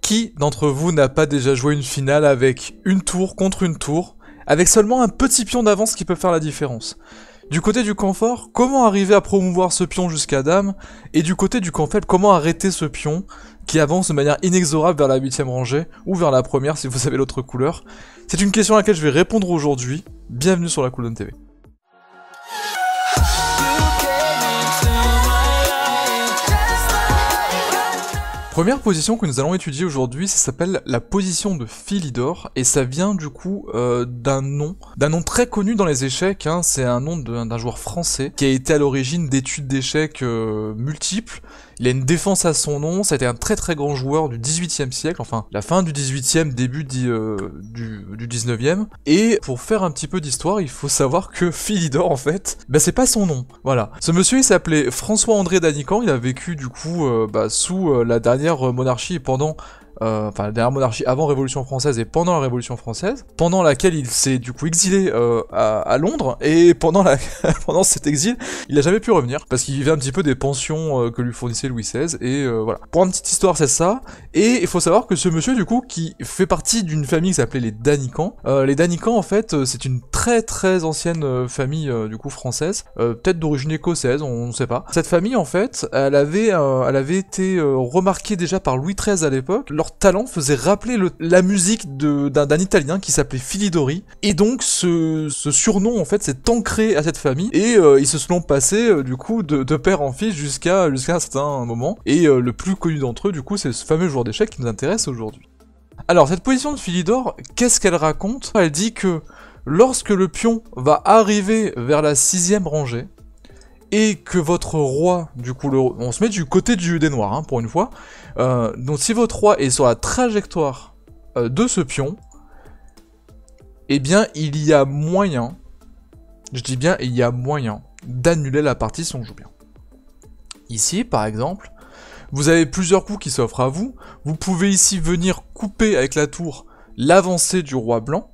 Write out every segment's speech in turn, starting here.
Qui d'entre vous n'a pas déjà joué une finale avec une tour contre une tour, avec seulement un petit pion d'avance qui peut faire la différence? Du côté du camp fort, comment arriver à promouvoir ce pion jusqu'à dame? Et du côté du camp faible, comment arrêter ce pion qui avance de manière inexorable vers la 8ème rangée, ou vers la première si vous avez l'autre couleur? C'est une question à laquelle je vais répondre aujourd'hui. Bienvenue sur la Cooldown TV. Première position que nous allons étudier aujourd'hui, ça s'appelle la position de Philidor, et ça vient du coup d'un nom très connu dans les échecs, hein. C'est un nom d'un joueur français qui a été à l'origine d'études d'échecs multiples. Il a une défense à son nom, ça a été un très très grand joueur du 18e siècle, enfin la fin du 18e, début du 19e. Et pour faire un petit peu d'histoire, il faut savoir que Philidor en fait, c'est pas son nom, voilà. Ce monsieur il s'appelait François-André d'Anican, il a vécu du coup sous la dernière monarchie et pendant... la dernière monarchie avant Révolution française et pendant la Révolution française, pendant laquelle il s'est du coup exilé à Londres, et pendant cet exil, il a jamais pu revenir, parce qu'il vivait un petit peu des pensions que lui fournissait Louis XVI, et voilà. Pour une petite histoire, c'est ça, et il faut savoir que ce monsieur, du coup, qui fait partie d'une famille qui s'appelait les D'Anican, en fait, c'est une très très ancienne famille, du coup, française, peut-être d'origine écossaise, on ne sait pas. Cette famille, en fait, elle avait été remarquée déjà par Louis XIII à l'époque. Leur talent faisait rappeler la musique d'un Italien qui s'appelait Filidori, et donc ce surnom en fait s'est ancré à cette famille, et ils se sont passés du coup de père en fils jusqu'à un certain moment, et le plus connu d'entre eux du coup c'est ce fameux joueur d'échecs qui nous intéresse aujourd'hui. Alors cette position de Philidor, qu'est-ce qu'elle raconte? Elle dit que lorsque le pion va arriver vers la 6ème rangée, et que votre roi, du coup, on se met du côté des noirs, hein, pour une fois. Donc si votre roi est sur la trajectoire de ce pion, eh bien il y a moyen, je dis bien il y a moyen, d'annuler la partie si on joue bien. Ici, par exemple, vous avez plusieurs coups qui s'offrent à vous. Vous pouvez ici venir couper avec la tour l'avancée du roi blanc,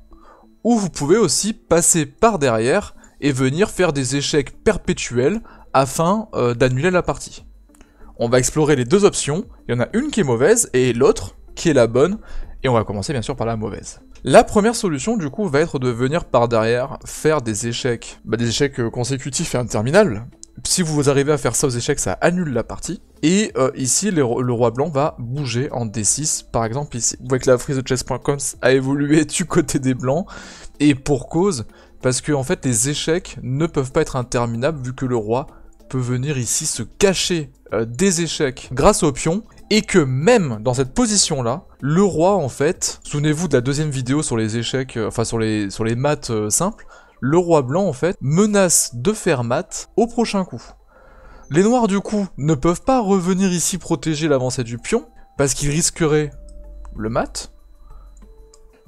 ou vous pouvez aussi passer par derrière et venir faire des échecs perpétuels afin d'annuler la partie. On va explorer les deux options, il y en a une qui est mauvaise et l'autre qui est la bonne, et on va commencer bien sûr par la mauvaise. La première solution du coup va être de venir par derrière faire des échecs consécutifs et interminables. Si vous arrivez à faire ça aux échecs, ça annule la partie. Et ici, le roi blanc va bouger en D6, par exemple ici. Vous voyez que la frise de chess.com a évolué du côté des blancs, et pour cause, parce que en fait les échecs ne peuvent pas être interminables vu que le roi peut venir ici se cacher des échecs grâce au pion, et que même dans cette position là, le roi en fait, souvenez-vous de la deuxième vidéo sur les échecs, sur les maths simples, le roi blanc en fait menace de faire mat au prochain coup. Les noirs du coup ne peuvent pas revenir ici protéger l'avancée du pion, parce qu'ils risqueraient le mat.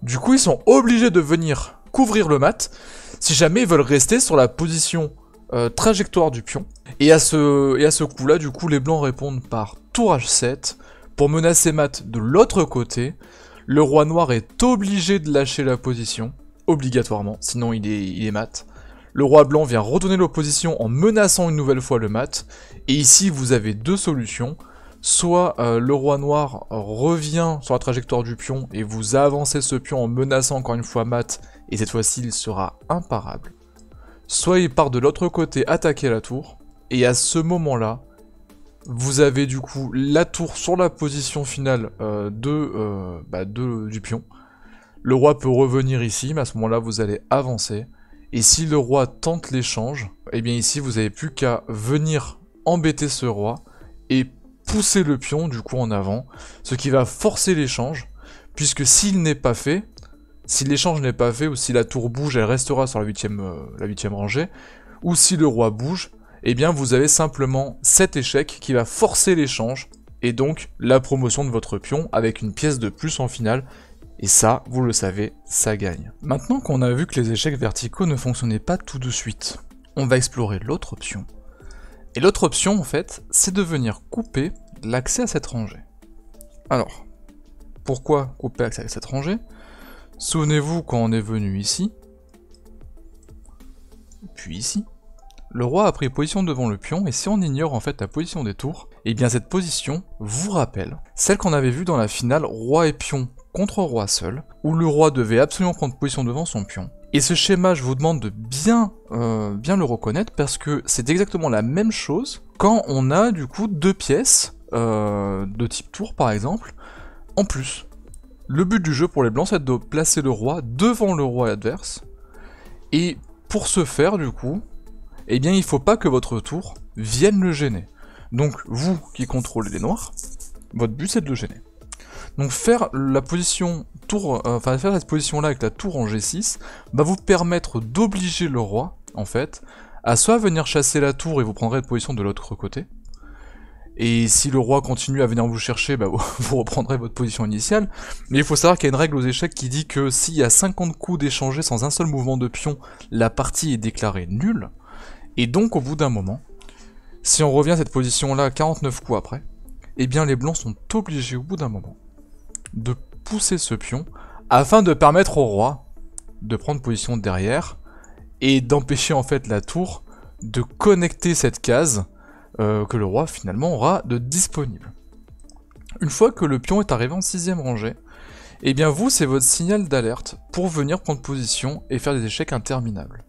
Du coup ils sont obligés de venir couvrir le mat, si jamais ils veulent rester sur la position trajectoire du pion. Et à ce coup-là, du coup, les blancs répondent par tour H7 pour menacer mat de l'autre côté. Le roi noir est obligé de lâcher la position, obligatoirement, sinon il est mat. Le roi blanc vient redonner l'opposition en menaçant une nouvelle fois le mat. Et ici, vous avez deux solutions. Soit le roi noir revient sur la trajectoire du pion et vous avancez ce pion en menaçant encore une fois mat, et cette fois-ci il sera imparable. Soit il part de l'autre côté attaquer la tour, et à ce moment-là, vous avez du coup la tour sur la position finale du pion. Le roi peut revenir ici, mais à ce moment-là vous allez avancer, et si le roi tente l'échange, et bien ici vous n'avez plus qu'à venir embêter ce roi, et pousser le pion du coup en avant, ce qui va forcer l'échange, puisque s'il n'est pas fait, si l'échange n'est pas fait, ou si la tour bouge, elle restera sur la 8ème rangée, ou si le roi bouge, eh bien vous avez simplement cet échec qui va forcer l'échange, et donc la promotion de votre pion avec une pièce de plus en finale, et ça, vous le savez, ça gagne. Maintenant qu'on a vu que les échecs verticaux ne fonctionnaient pas tout de suite, on va explorer l'autre option. Et l'autre option, en fait, c'est de venir couper l'accès à cette rangée. Alors, pourquoi couper l'accès à cette rangée? Souvenez-vous quand on est venu ici, puis ici, le roi a pris position devant le pion, et si on ignore en fait la position des tours, Et bien cette position vous rappelle celle qu'on avait vue dans la finale roi et pion contre roi seul, où le roi devait absolument prendre position devant son pion. Et ce schéma, je vous demande de bien le reconnaître, parce que c'est exactement la même chose quand on a du coup deux pièces de type tour par exemple, en plus. Le but du jeu pour les blancs, c'est de placer le roi devant le roi adverse, et pour ce faire du coup, eh bien il faut pas que votre tour vienne le gêner. Donc vous qui contrôlez les noirs, votre but c'est de le gêner. Donc faire la position tour, faire cette position là avec la tour en G6 va vous permettre d'obliger le roi, en fait, à soit venir chasser la tour et vous prendrez de position de l'autre côté, et si le roi continue à venir vous chercher, bah, vous reprendrez votre position initiale. Mais il faut savoir qu'il y a une règle aux échecs qui dit que s'il y a 50 coups d'échangés sans un seul mouvement de pion, la partie est déclarée nulle, et donc au bout d'un moment, si on revient à cette position là 49 coups après, eh bien les blancs sont obligés au bout d'un moment de pousser ce pion afin de permettre au roi de prendre position derrière et d'empêcher en fait la tour de connecter cette case que le roi finalement aura de disponible. Une fois que le pion est arrivé en 6ème rangée, eh bien vous c'est votre signal d'alerte pour venir prendre position et faire des échecs interminables.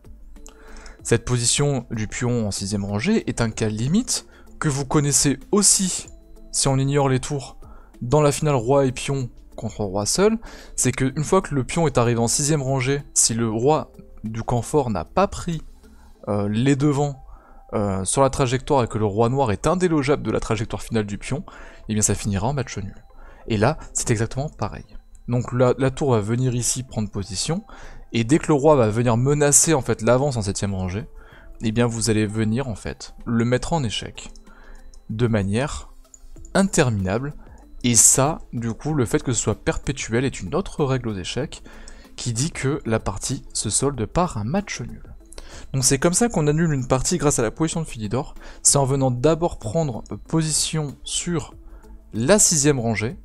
Cette position du pion en 6ème rangée est un cas limite que vous connaissez aussi si on ignore les tours dans la finale roi et pion contre roi seul, c'est qu'une fois que le pion est arrivé en 6ème rangée, si le roi du camp fort n'a pas pris les devants sur la trajectoire et que le roi noir est indélogeable de la trajectoire finale du pion, et bien ça finira en match nul. Et là, c'est exactement pareil. Donc la tour va venir ici prendre position, et dès que le roi va venir menacer en fait l'avance en 7ème rangée, et bien vous allez venir en fait le mettre en échec de manière interminable. Et ça, du coup, le fait que ce soit perpétuel est une autre règle aux échecs qui dit que la partie se solde par un match nul. Donc c'est comme ça qu'on annule une partie grâce à la position de Philidor, c'est en venant d'abord prendre position sur la 6ème rangée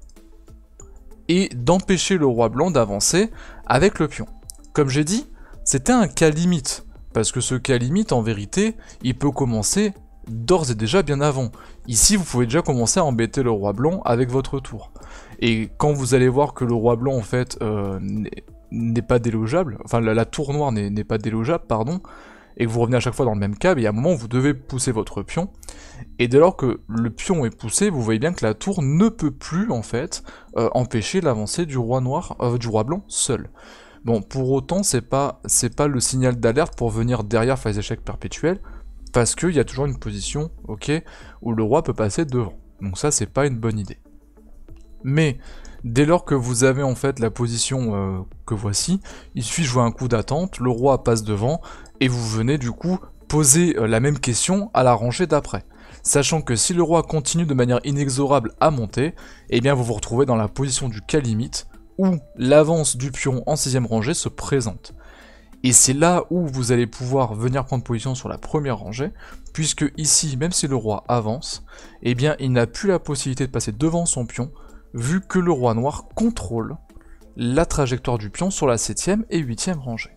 et d'empêcher le roi blanc d'avancer avec le pion. Comme j'ai dit, c'était un cas limite, parce que ce cas limite, en vérité, il peut commencer d'ores et déjà bien avant. Ici, vous pouvez déjà commencer à embêter le roi blanc avec votre tour. Et quand vous allez voir que le roi blanc, en fait, n'est pas délogeable, enfin la tour noire n'est pas délogeable, pardon, et que vous revenez à chaque fois dans le même câble, il y a un moment où vous devez pousser votre pion, et dès lors que le pion est poussé, vous voyez bien que la tour ne peut plus, en fait, empêcher l'avancée du roi noir, du roi blanc seul. Bon, pour autant, c'est pas le signal d'alerte pour venir derrière faire les échecs perpétuels, parce qu'il y a toujours une position, ok, où le roi peut passer devant. Donc ça, c'est pas une bonne idée. Mais, dès lors que vous avez en fait la position que voici, il suffit de jouer un coup d'attente, le roi passe devant, et vous venez du coup poser la même question à la rangée d'après. Sachant que si le roi continue de manière inexorable à monter, eh bien vous vous retrouvez dans la position du cas limite, où l'avance du pion en 6ème rangée se présente. Et c'est là où vous allez pouvoir venir prendre position sur la première rangée, puisque ici, même si le roi avance, eh bien il n'a plus la possibilité de passer devant son pion, vu que le roi noir contrôle la trajectoire du pion sur la 7ème et 8ème rangée.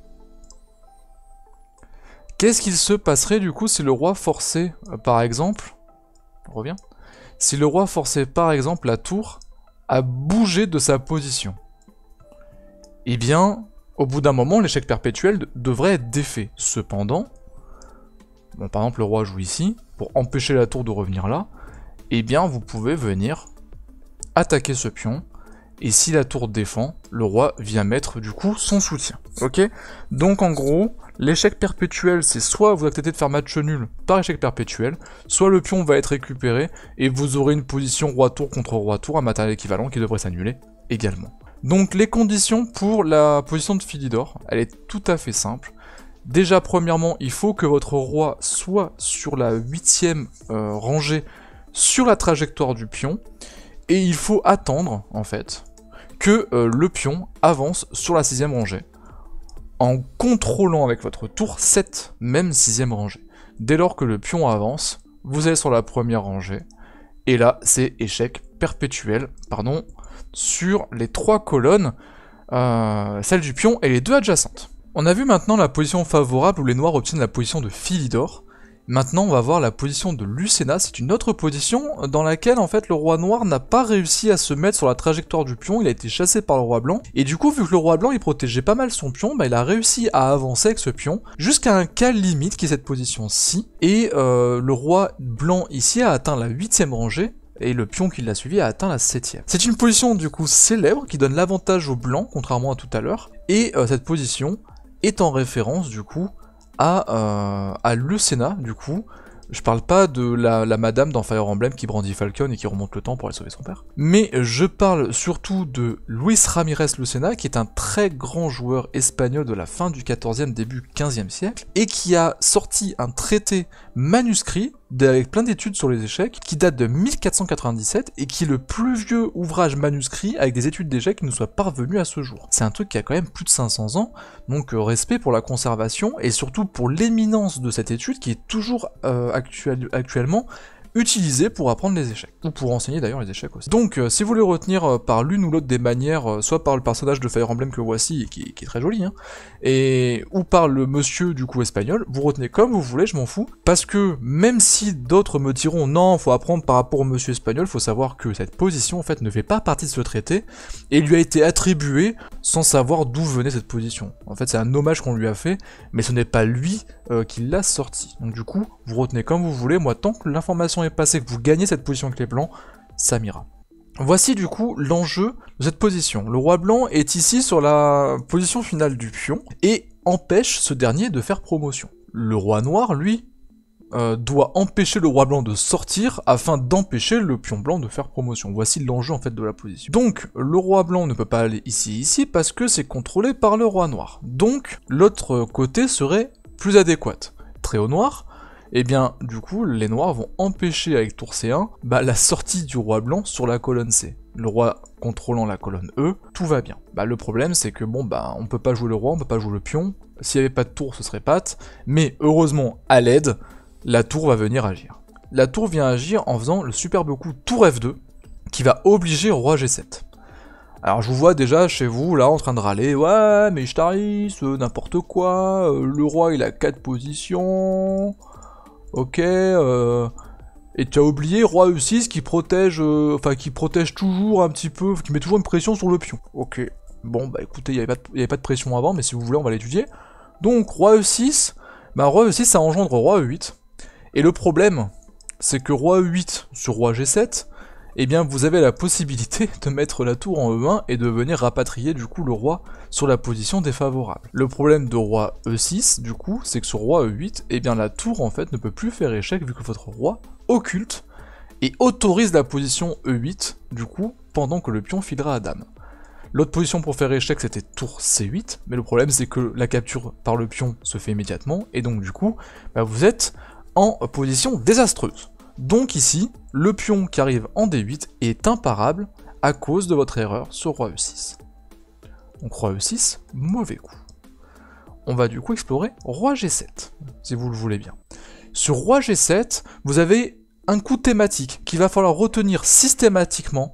Qu'est-ce qu'il se passerait du coup si le roi forçait, par exemple, on revient, si le roi forçait par exemple la tour à bouger de sa position? Eh bien, au bout d'un moment, l'échec perpétuel devrait être défait. Cependant, bon, par exemple, le roi joue ici, pour empêcher la tour de revenir là, eh bien, vous pouvez venir attaquer ce pion, et si la tour défend, le roi vient mettre, du coup, son soutien. Ok? Donc, en gros, l'échec perpétuel, c'est soit vous acceptez de faire match nul par échec perpétuel, soit le pion va être récupéré, et vous aurez une position roi-tour contre roi-tour, un matériel équivalent qui devrait s'annuler également. Donc les conditions pour la position de Philidor, elle est tout à fait simple. Déjà premièrement, il faut que votre roi soit sur la 8ème rangée sur la trajectoire du pion, et il faut attendre en fait que le pion avance sur la 6ème rangée, en contrôlant avec votre tour cette même 6ème rangée. Dès lors que le pion avance, vous allez sur la première rangée, et là c'est échec perpétuel, pardon, sur les 3 colonnes, celle du pion et les 2 adjacentes. On a vu maintenant la position favorable où les noirs obtiennent la position de Philidor, Maintenant, on va voir la position de Lucena. C'est une autre position dans laquelle en fait le roi noir n'a pas réussi à se mettre sur la trajectoire du pion. Il a été chassé par le roi blanc. Et du coup, vu que le roi blanc il protégeait pas mal son pion, bah, il a réussi à avancer avec ce pion jusqu'à un cas limite qui est cette position-ci. Et le roi blanc ici a atteint la 8e rangée. Et le pion qui l'a suivi a atteint la 7e. C'est une position du coup célèbre qui donne l'avantage au blanc, contrairement à tout à l'heure. Et cette position est en référence du coup à Lucena, du coup. Je parle pas de la madame dans Fire Emblem qui brandit Falcon et qui remonte le temps pour aller sauver son père. Mais je parle surtout de Luis Ramirez Lucena, qui est un très grand joueur espagnol de la fin du 14e, début 15e siècle, et qui a sorti un traité manuscrit avec plein d'études sur les échecs, qui date de 1497 et qui est le plus vieux ouvrage manuscrit avec des études d'échecs qui nous soient parvenus à ce jour. C'est un truc qui a quand même plus de 500 ans, donc respect pour la conservation et surtout pour l'éminence de cette étude qui est toujours actuellement utilisé pour apprendre les échecs, ou pour enseigner d'ailleurs les échecs aussi. Donc si vous voulez retenir par l'une ou l'autre des manières, soit par le personnage de Fire Emblem que voici, et qui est très joli, hein, ou par le monsieur du coup espagnol, vous retenez comme vous voulez, je m'en fous, parce que même si d'autres me diront non, faut apprendre par rapport au monsieur espagnol, faut savoir que cette position en fait ne fait pas partie de ce traité, et lui a été attribuée sans savoir d'où venait cette position. En fait c'est un hommage qu'on lui a fait, mais ce n'est pas lui qui l'a sorti. Donc du coup, vous retenez comme vous voulez, moi tant que l'information est passée, que vous gagnez cette position avec les blancs, ça m'ira. Voici du coup l'enjeu de cette position. Le roi blanc est ici sur la position finale du pion, et empêche ce dernier de faire promotion. Le roi noir, lui, doit empêcher le roi blanc de sortir afin d'empêcher le pion blanc de faire promotion. Voici l'enjeu en fait de la position. Donc le roi blanc ne peut pas aller ici parce que c'est contrôlé par le roi noir. Donc l'autre côté serait plus adéquate. Très haut noir, et bien du coup les noirs vont empêcher avec tour C1 la sortie du roi blanc sur la colonne C. Le roi contrôlant la colonne E, tout va bien. Le problème c'est que on peut pas jouer le roi, on peut pas jouer le pion, s'il n'y avait pas de tour ce serait patte, mais heureusement à l'aide, la tour va venir agir. La tour vient agir en faisant le superbe coup tour F2, qui va obliger roi G7. Alors je vous vois déjà chez vous là en train de râler, ouais mais Ishtaris, n'importe quoi, le roi il a 4 positions, ok, et tu as oublié roi E6 qui protège, qui protège toujours un petit peu, qui met toujours une pression sur le pion. Ok, bon écoutez, il n'y avait pas de pression avant, mais si vous voulez on va l'étudier. Donc roi E6, roi E6 ça engendre roi E8, et le problème c'est que roi E8 sur roi G7, eh bien vous avez la possibilité de mettre la tour en E1 et de venir rapatrier du coup le roi sur la position défavorable. Le problème de roi E6 du coup, c'est que sur roi E8, eh bien la tour en fait ne peut plus faire échec vu que votre roi occulte et autorise la position E8 du coup pendant que le pion filera à dame. L'autre position pour faire échec c'était tour C8, mais le problème c'est que la capture par le pion se fait immédiatement et donc du coup vous êtes en position désastreuse. Donc ici, le pion qui arrive en D8 est imparable à cause de votre erreur sur roi E6. Donc roi E6, mauvais coup. On va du coup explorer roi G7, si vous le voulez bien. Sur roi G7, vous avez un coup thématique qu'il va falloir retenir systématiquement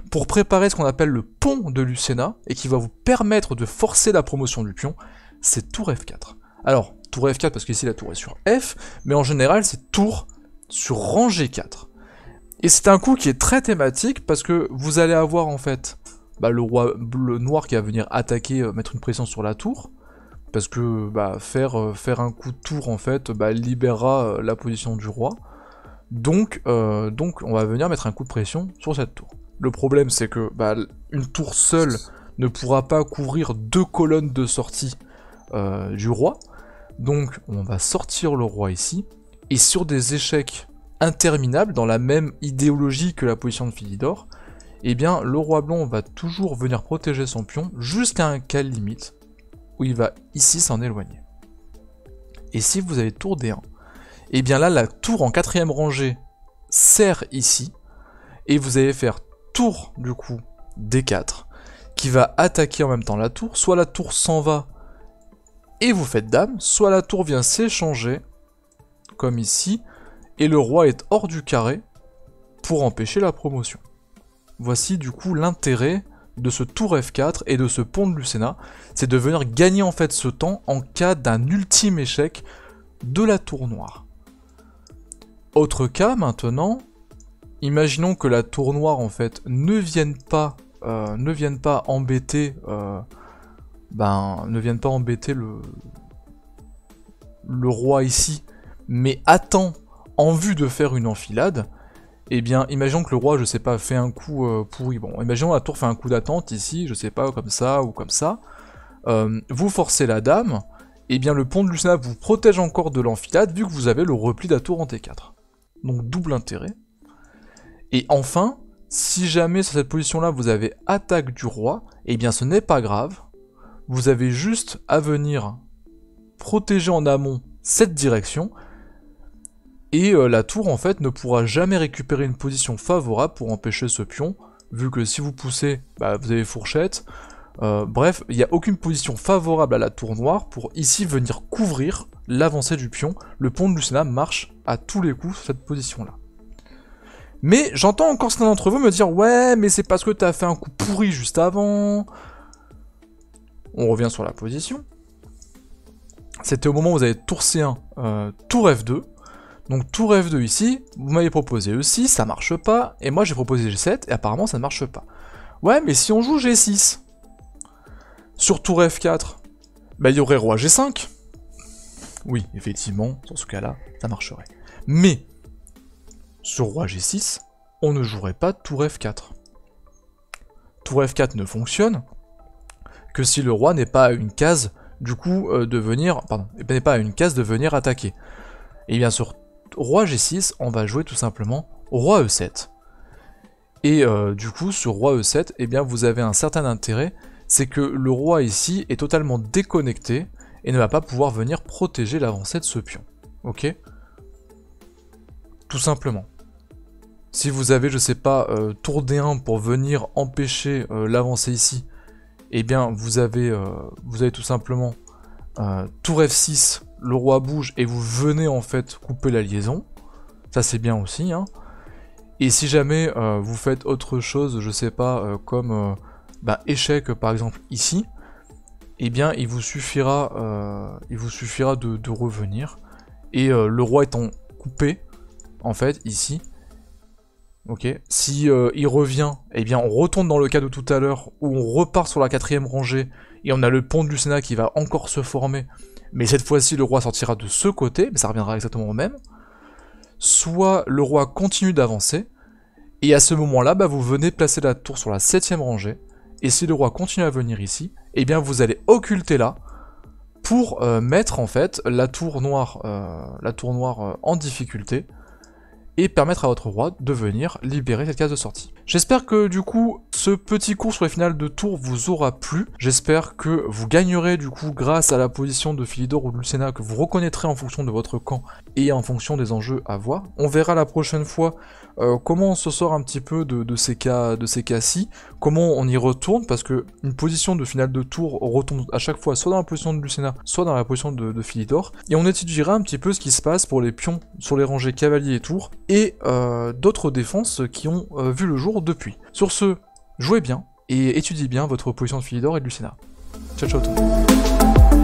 pour préparer ce qu'on appelle le pont de Lucena et qui va vous permettre de forcer la promotion du pion, c'est tour F4. Alors, tour F4 parce qu'ici la tour est sur F, mais en général c'est tour sur rang G4. Et c'est un coup qui est très thématique parce que vous allez avoir en fait le noir qui va venir attaquer, mettre une pression sur la tour, parce que faire un coup de tour en fait libérera la position du roi. Donc on va venir mettre un coup de pression sur cette tour. Le problème c'est que une tour seule ne pourra pas couvrir 2 colonnes de sortie du roi. Donc on va sortir le roi ici. Et sur des échecs interminables, dans la même idéologie que la position de Philidor, eh bien le roi blanc va toujours venir protéger son pion jusqu'à un cas limite, où il va ici s'en éloigner. Et si vous avez tour D1, eh bien là la tour en 4ème rangée sert ici, et vous allez faire tour du coup D4, qui va attaquer en même temps la tour, soit la tour s'en va, et vous faites dame, soit la tour vient s'échanger, comme ici, et le roi est hors du carré pour empêcher la promotion. Voici du coup l'intérêt de ce tour F4 et de ce pont de Lucena, c'est de venir gagner en fait ce temps en cas d'un ultime échec de la tour noire. Autre cas maintenant, imaginons que la tour noire en fait ne vienne pas embêter, le roi ici, mais attend en vue de faire une enfilade. Eh bien, imaginons que le roi, je sais pas, fait un coup pourri. Bon, imaginons la tour fait un coup d'attente ici, je sais pas, comme ça ou comme ça. Vous forcez la dame, eh bien le pont de Lucena vous protège encore de l'enfilade vu que vous avez le repli de la tour en T4. Donc double intérêt. Et enfin, si jamais sur cette position-là vous avez attaque du roi, eh bien ce n'est pas grave. Vous avez juste à venir protéger en amont cette direction. Et la tour en fait ne pourra jamais récupérer une position favorable pour empêcher ce pion, vu que si vous poussez, bah, vous avez fourchette. Bref, il n'y a aucune position favorable à la tour noire pour ici venir couvrir l'avancée du pion. Le pont de Lucena marche à tous les coups sur cette position-là. Mais j'entends encore certains d'entre vous me dire « Ouais, mais c'est parce que tu as fait un coup pourri juste avant. » On revient sur la position. C'était au moment où vous avez tour C1, tour F2. Donc tour F2 ici, vous m'avez proposé E6, ça marche pas, et moi j'ai proposé G7, et apparemment ça ne marche pas. Ouais, mais si on joue G6, sur tour F4, bah il y aurait roi G5. Oui, effectivement, dans ce cas-là, ça marcherait. Mais, sur roi G6, on ne jouerait pas tour F4. Tour F4 ne fonctionne que si le roi n'est pas à une case, du coup, n'est pas à une case de venir attaquer. Et bien sur roi G6, on va jouer tout simplement roi E7. Et du coup, sur roi E7, eh bien, vous avez un certain intérêt, c'est que le roi ici est totalement déconnecté et ne va pas pouvoir venir protéger l'avancée de ce pion. Ok? Tout simplement. Si vous avez, je sais pas, tour D1 pour venir empêcher l'avancée ici, eh bien, vous avez tout simplement tour F6, le roi bouge et vous venez en fait couper la liaison. Ça c'est bien aussi, hein. Et si jamais vous faites autre chose, je sais pas, comme échec par exemple ici, eh bien il vous suffira de revenir. Et le roi étant coupé, en fait, ici, ok, si il revient, eh bien on retourne dans le cas de tout à l'heure, où on repart sur la 4ème rangée, et on a le pont de Lucena qui va encore se former, mais cette fois-ci le roi sortira de ce côté, mais ça reviendra exactement au même. Soit le roi continue d'avancer, et à ce moment-là, vous venez placer la tour sur la 7ème rangée, et si le roi continue à venir ici, eh bien vous allez occulter là, pour mettre en fait la tour noire en difficulté, et permettre à votre roi de venir libérer cette case de sortie. J'espère que du coup, ce petit cours sur les finales de tour vous aura plu. J'espère que vous gagnerez du coup grâce à la position de Philidor ou de Lucena que vous reconnaîtrez en fonction de votre camp et en fonction des enjeux à voir. On verra la prochaine fois comment on se sort un petit peu de ces cas-ci, comment on y retourne, parce que une position de finale de tour retombe à chaque fois soit dans la position de Lucena, soit dans la position de Philidor, et on étudiera un petit peu ce qui se passe pour les pions sur les rangées cavalier et tour, et d'autres défenses qui ont vu le jour depuis. Sur ce, jouez bien, et étudiez bien votre position de Philidor et de Lucena. Ciao ciao tout le monde.